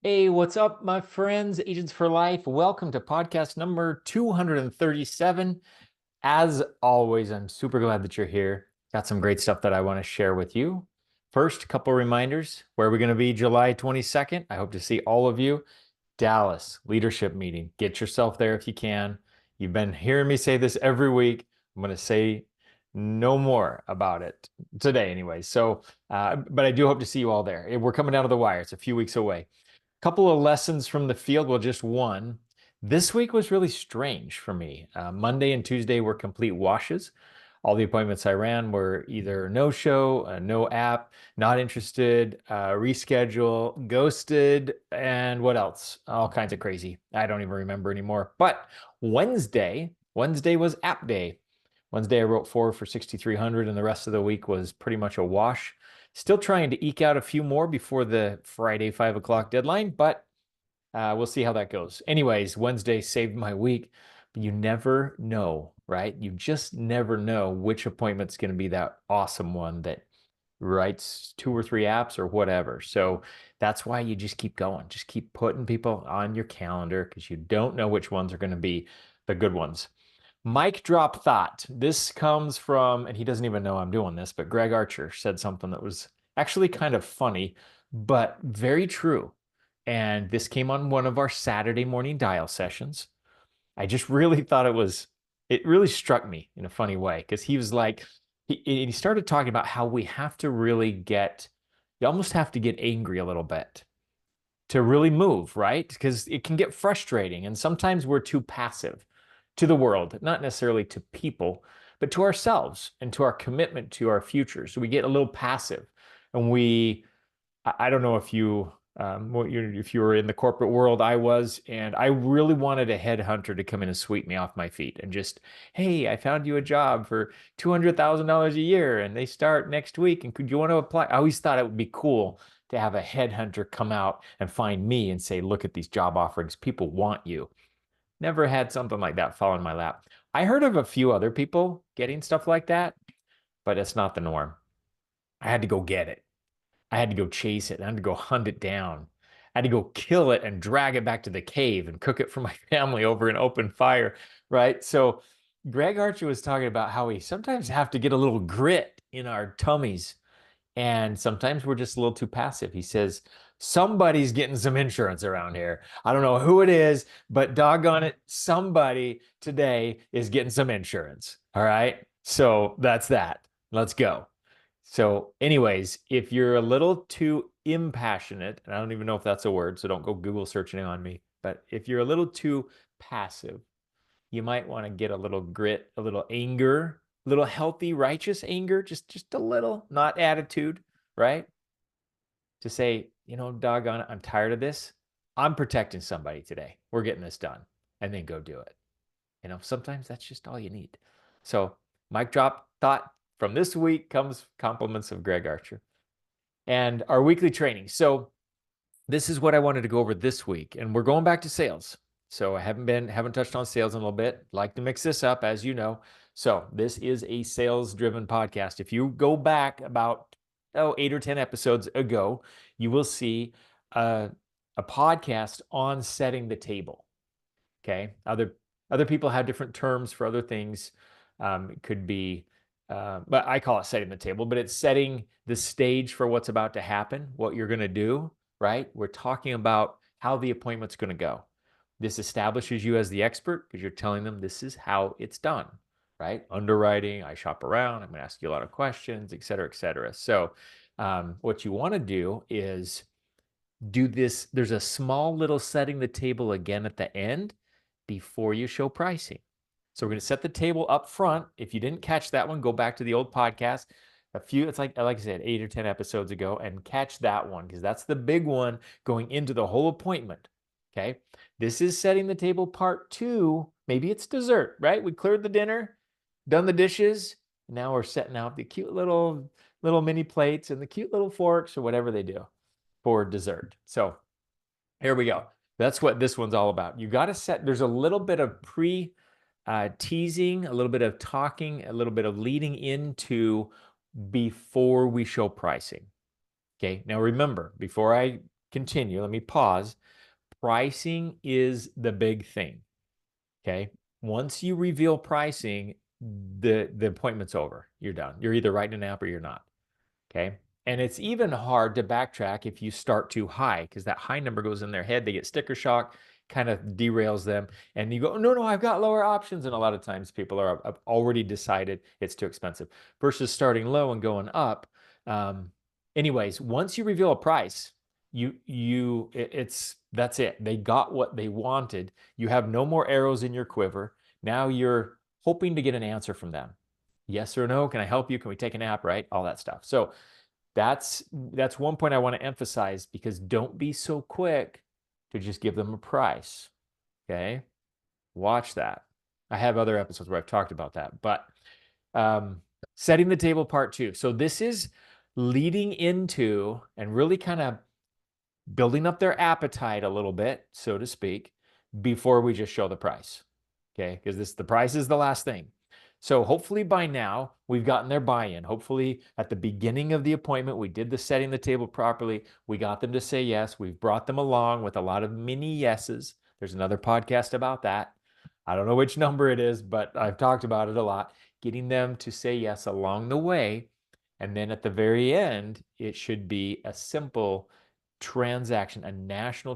Hey, what's up, my friends, Agents for Life? Welcome to podcast number 237. As always, I'm super glad that you're here. Got some great stuff that I want to share with you. First, a couple reminders. Where are we going to be July 22nd? I hope to see all of you. Dallas leadership meeting. Get yourself there if you can. You've been hearing me say this every week. I'm going to say no more about it today anyway. But I do hope to see you all there. We're coming down to the wire. It's a few weeks away. Couple of lessons from the field. Well, just one. This week was really strange for me. Monday and Tuesday were complete washes. All the appointments I ran were either no show, no app, not interested, reschedule, ghosted, and what else? All kinds of crazy. I don't even remember anymore. But Wednesday was app day. Wednesday I wrote 4 for 6,300, and the rest of the week was pretty much a wash. Still trying to eke out a few more before the Friday 5 o'clock deadline, but we'll see how that goes. Anyways, Wednesday saved my week. But you never know, right? You just never know which appointment's going to be that awesome one that writes 2 or 3 apps or whatever. So that's why you just keep going. Just keep putting people on your calendar because you don't know which ones are going to be the good ones. Mic drop thought. This comes from, and he doesn't even know I'm doing this, but Greg Archer said something that was actually kind of funny, but very true. And this came on one of our Saturday morning dial sessions. I just really thought it really struck me in a funny way because he was like, he started talking about how we have to really you almost have to get angry a little bit to really move, right? Because it can get frustrating. And sometimes we're too passive to the world, not necessarily to people, but to ourselves and to our commitment to our future. So we get a little passive and I don't know if if you were in the corporate world, I was, and I really wanted a headhunter to come in and sweep me off my feet and just, hey, I found you a job for $200,000 a year and they start next week. And could you want to apply? I always thought it would be cool to have a headhunter come out and find me and say, look at these job offerings. People want you. Never had something like that fall in my lap. I heard of a few other people getting stuff like that, but it's not the norm. I had to go get it. I had to go chase it. I had to go hunt it down. I had to go kill it and drag it back to the cave and cook it for my family over an open fire, right? So Greg Archer was talking about how we sometimes have to get a little grit in our tummies, and sometimes we're just a little too passive. He says, somebody's getting some insurance around here. I don't know who it is, but doggone it, somebody today is getting some insurance. All right. So that's that. Let's go. So, anyways, if you're a little too impassionate, and I don't even know if that's a word, so don't go Google searching on me, but if you're a little too passive, you might want to get a little grit, a little anger, a little healthy, righteous anger, just a little, not attitude, right? To say, doggone it, I'm tired of this. I'm protecting somebody today. We're getting this done. And then go do it. Sometimes that's just all you need. So, mic drop thought from this week comes compliments of Greg Archer and our weekly training. So, this is what I wanted to go over this week, and we're going back to sales. So I haven't touched on sales in a little bit. Like to mix this up, as you know. So this is a sales-driven podcast. If you go back about 8 or 10 episodes ago, you will see a podcast on setting the table. Okay, other people have different terms for other things. It could be, but I call it setting the table. But it's setting the stage for what's about to happen, what you're going to do. Right? We're talking about how the appointment's going to go. This establishes you as the expert because you're telling them this is how it's done, right? Underwriting, I shop around, I'm going to ask you a lot of questions, et cetera, et cetera. So what you want to do is do this. There's a small little setting the table again at the end before you show pricing. So we're going to set the table up front. If you didn't catch that one, go back to the old podcast. It's like I said, 8 or 10 episodes ago, and catch that one because that's the big one going into the whole appointment. Okay. This is setting the table part 2. Maybe it's dessert, right? We cleared the dinner, done the dishes. Now we're setting out the cute little mini plates and the cute little forks or whatever they do for dessert. So here we go. That's what this one's all about. You got to there's a little bit of teasing, a little bit of talking, a little bit of leading into before we show pricing. Okay. Now remember, before I continue, let me pause. Pricing is the big thing. Okay. Once you reveal pricing, the appointment's over. You're done. You're either writing an app or you're not. Okay. And it's even hard to backtrack if you start too high, because that high number goes in their head. They get sticker shock, kind of derails them. And you go, no, I've got lower options. And a lot of times people are already decided it's too expensive versus starting low and going up. Anyways, once you reveal a price, that's it. They got what they wanted. You have no more arrows in your quiver. Now you're hoping to get an answer from them. Yes or no? Can I help you? Can we take a nap? Right? All that stuff. So that's one point I want to emphasize, because don't be so quick to just give them a price. Okay. Watch that. I have other episodes where I've talked about that, but setting the table part 2. So this is leading into and really kind of building up their appetite a little bit, so to speak, before we just show the price. Okay. Because the price is the last thing. So hopefully by now we've gotten their buy-in. Hopefully at the beginning of the appointment, we did the setting the table properly. We got them to say yes. We've brought them along with a lot of mini yeses. There's another podcast about that. I don't know which number it is, but I've talked about it a lot. Getting them to say yes along the way. And then at the very end, it should be a simple transaction, a natural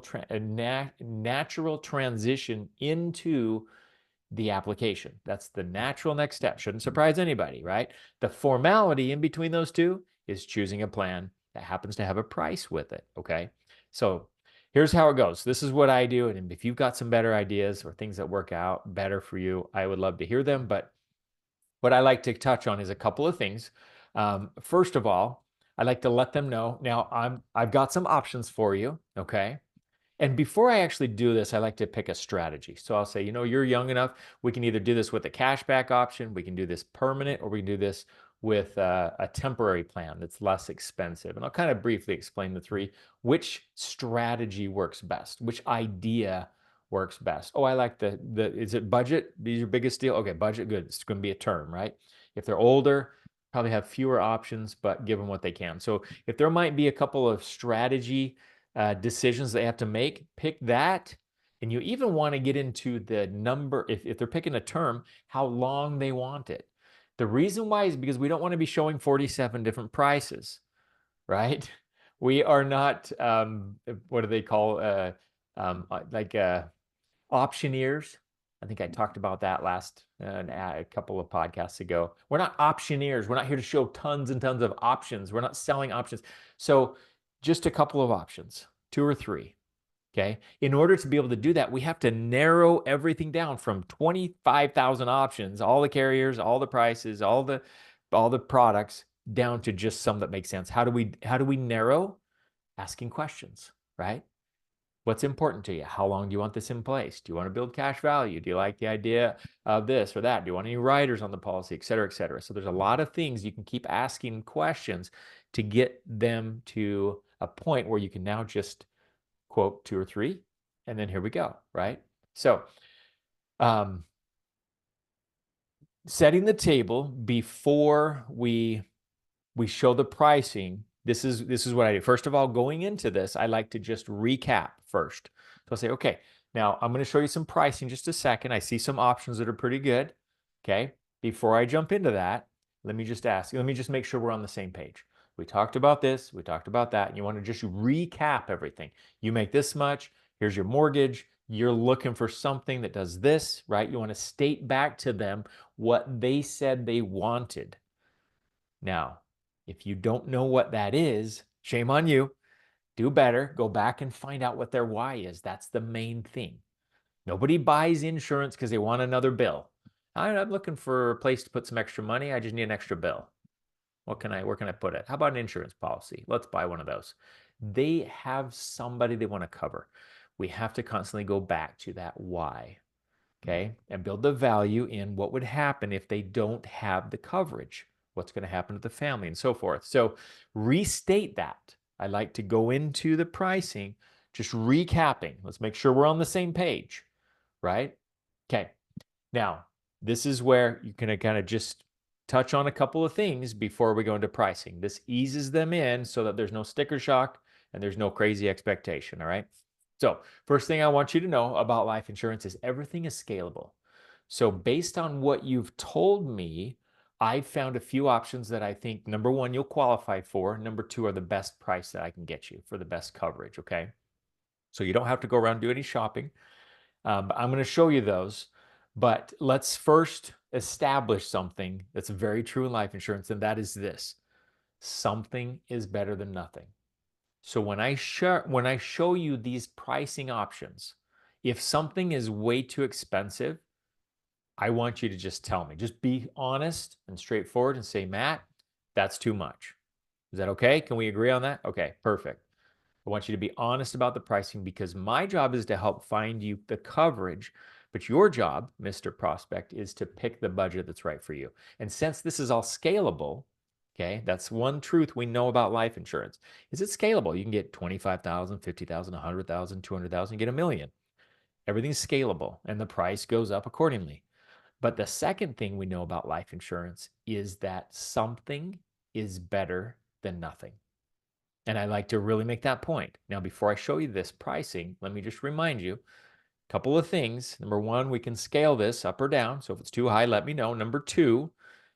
transition into the application. That's the natural next step. Shouldn't surprise anybody, right? The formality in between those two is choosing a plan that happens to have a price with it, okay? So here's how it goes. This is what I do, and if you've got some better ideas or things that work out better for you, I would love to hear them, but what I like to touch on is a couple of things. First of all, I like to let them know, now I've got some options for you, okay? And before I actually do this, I like to pick a strategy. So I'll say, you're young enough. We can either do this with a cashback option, we can do this permanent, or we can do this with a temporary plan that's less expensive. And I'll kind of briefly explain the three, which strategy works best, which idea works best. Oh, I like is it budget? Is your biggest deal? Okay, budget, good. It's going to be a term, right? If they're older, probably have fewer options, but give them what they can. So if there might be a couple of strategy decisions they have to make, pick that. And you even want to get into the number, if they're picking a term, how long they want it. The reason why is because we don't want to be showing 47 different prices, right? We are not, what do they call, optioneers. I think I talked about that last a couple of podcasts ago. We're not optioneers. We're not here to show tons and tons of options. We're not selling options. So just a couple of options, 2 or 3. Okay. In order to be able to do that, we have to narrow everything down from 25,000 options, all the carriers, all the prices, all the products, down to just some that make sense. How do we narrow? Asking questions, right? What's important to you? How long do you want this in place? Do you want to build cash value? Do you like the idea of this or that? Do you want any riders on the policy, et cetera, et cetera? So there's a lot of things you can keep asking questions to get them to a point where you can now just quote 2 or 3, and then here we go, right? So setting the table before we show the pricing. This is what I do. First of all, going into this, I like to just recap first. So I'll say, okay, now I'm going to show you some pricing in just a second. I see some options that are pretty good. Okay. Before I jump into that, let me just make sure we're on the same page. We talked about this, we talked about that, and you want to just recap everything. You make this much, here's your mortgage, you're looking for something that does this, right? You want to state back to them what they said they wanted. Now, if you don't know what that is, shame on you. Do better. Go back and find out what their why is. That's the main thing. Nobody buys insurance because they want another bill. I'm looking for a place to put some extra money. I just need an extra bill. Where can I put it? How about an insurance policy? Let's buy one of those. They have somebody they want to cover. We have to constantly go back to that why, okay? And build the value in what would happen if they don't have the coverage. What's going to happen to the family and so forth. So restate that. I like to go into the pricing, just recapping. Let's make sure we're on the same page, right? Okay. Now, this is where you can kind of just touch on a couple of things before we go into pricing. This eases them in so that there's no sticker shock and there's no crazy expectation, all right? So first thing I want you to know about life insurance is everything is scalable. So based on what you've told me, I found a few options that I think, number one, you'll qualify for. Number two, are the best price that I can get you for the best coverage, okay? So you don't have to go around and do any shopping. But I'm going to show you those. But let's first establish something that's very true in life insurance, and that is this: something is better than nothing. So when I show you these pricing options, if something is way too expensive, I want you to just tell me. Just be honest and straightforward and say, Matt, that's too much. Is that okay? Can we agree on that? Okay, perfect. I want you to be honest about the pricing, because my job is to help find you the coverage, but your job, Mr. Prospect, is to pick the budget that's right for you. And since this is all scalable, okay, that's one truth we know about life insurance. Is it scalable? You can get 25,000, 50,000, 100,000, 200,000, get $1 million. Everything's scalable and the price goes up accordingly. But the second thing we know about life insurance is that something is better than nothing. And I like to really make that point. Now, before I show you this pricing, let me just remind you a couple of things. Number one, we can scale this up or down. So if it's too high, let me know. Number two,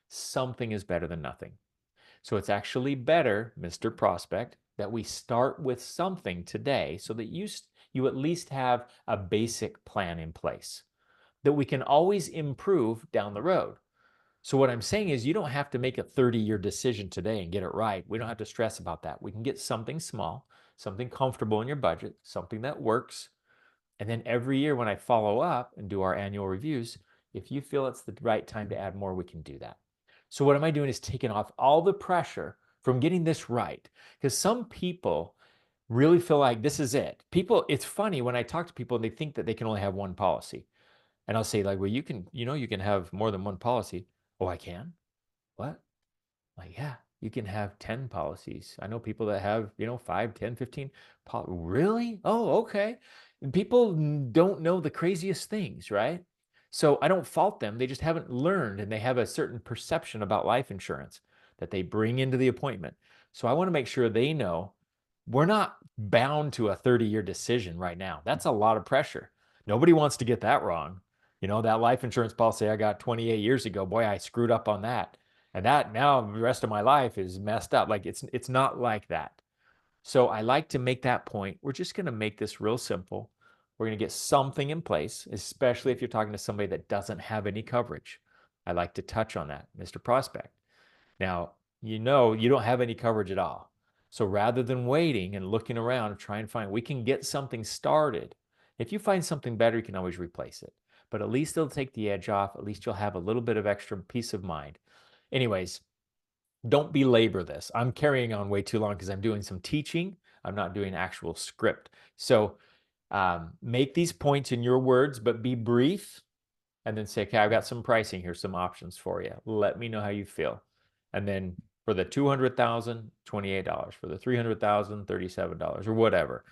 something is better than nothing. So it's actually better, Mr. Prospect, that we start with something today so that you at least have a basic plan in place that we can always improve down the road. So what I'm saying is, you don't have to make a 30-year decision today and get it right. We don't have to stress about that. We can get something small, something comfortable in your budget, something that works. And then every year when I follow up and do our annual reviews, if you feel it's the right time to add more, we can do that. So what am I doing is taking off all the pressure from getting this right. Because some people really feel like this is it. It's funny when I talk to people and they think that they can only have one policy. And I'll say, like, well, you can have more than one policy. Oh, I can? What? Like, yeah, you can have 10 policies. I know people that have, 5, 10, 15. Really? Oh, okay. People don't know the craziest things, right? So I don't fault them. They just haven't learned, and they have a certain perception about life insurance that they bring into the appointment. So I want to make sure they know we're not bound to a 30-year decision right now. That's a lot of pressure. Nobody wants to get that wrong. That life insurance policy I got 28 years ago, boy, I screwed up on that. And that now the rest of my life is messed up. Like it's not like that. So I like to make that point. We're just going to make this real simple. We're going to get something in place, especially if you're talking to somebody that doesn't have any coverage. I like to touch on that, Mr. Prospect. Now, you don't have any coverage at all. So rather than waiting and looking around and trying to find, we can get something started. If you find something better, you can always replace it. But at least it'll take the edge off. At least you'll have a little bit of extra peace of mind. Anyways, don't belabor this. I'm carrying on way too long because I'm doing some teaching. I'm not doing actual script. So make these points in your words, but be brief, and then say, okay, I've got some pricing here, some options for you. Let me know how you feel. And then for the 200,000, $28. For the 300,000, $37 or whatever.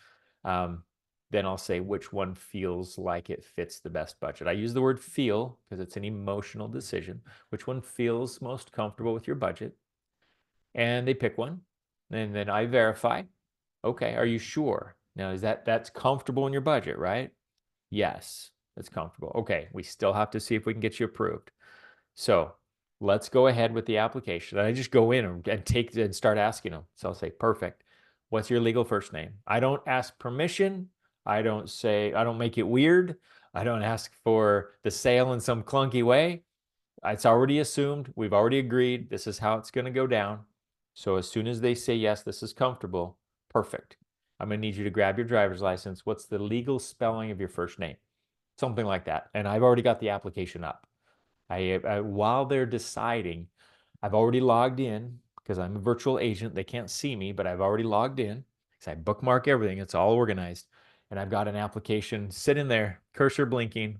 Then I'll say which one feels like it fits the best budget. I use the word feel because it's an emotional decision. Which one feels most comfortable with your budget? And they pick one, and then I verify. Okay, are you sure? Now, that's comfortable in your budget, right? Yes, it's comfortable. Okay, we still have to see if we can get you approved. So let's go ahead with the application. I just go in and start asking them. So I'll say, perfect. What's your legal first name? I don't ask permission. I don't make it weird. I don't ask for the sale in some clunky way. It's already assumed. We've already agreed. This is how it's going to go down. So as soon as they say, yes, this is comfortable, perfect. I'm going to need you to grab your driver's license. What's the legal spelling of your first name? Something like that. And I've already got the application up. While they're deciding, I've already logged in because I'm a virtual agent. They can't see me, but I've already logged in because I bookmark everything. It's all organized. And I've got an application sitting there, cursor blinking,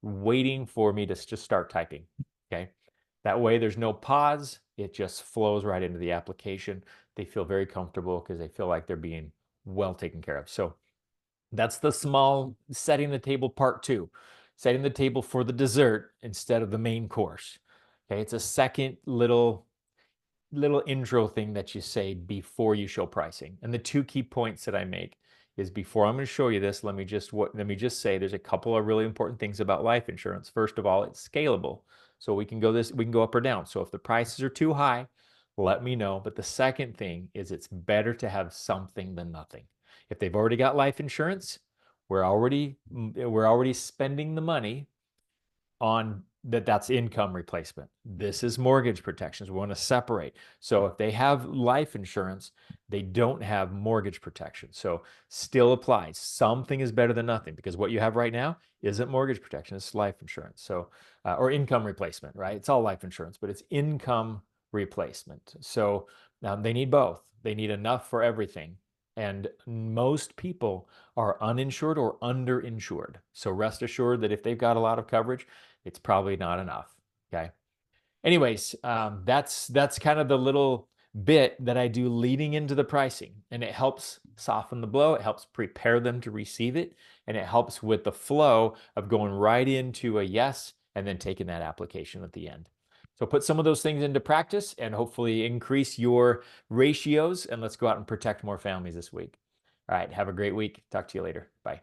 waiting for me to just start typing. Okay. That way there's no pause. It just flows right into the application. They feel very comfortable because they feel like they're being well taken care of. So that's the small setting the table part 2, setting the table for the dessert instead of the main course. Okay, it's a second little little intro thing that you say before you show pricing. And the two key points that I make is before I'm going to show you this, let me just say there's a couple of really important things about life insurance. First of all, it's scalable. So we can go up or down. So if the prices are too high, let me know. But the second thing is it's better to have something than nothing. If they've already got life insurance, we're already spending the money on that's income replacement. This is mortgage protections. We want to separate. So if they have life insurance, they don't have mortgage protection. So still applies. Something is better than nothing, because what you have right now isn't mortgage protection, it's life insurance. So or income replacement, right? It's all life insurance, but it's income replacement. So they need both. They need enough for everything. And most people are uninsured or underinsured. So rest assured that if they've got a lot of coverage, it's probably not enough. Okay. Anyways, that's kind of the little bit that I do leading into the pricing, and it helps soften the blow. It helps prepare them to receive it, and it helps with the flow of going right into a yes and then taking that application at the end. So put some of those things into practice and hopefully increase your ratios, and let's go out and protect more families this week. All right. Have a great week. Talk to you later. Bye.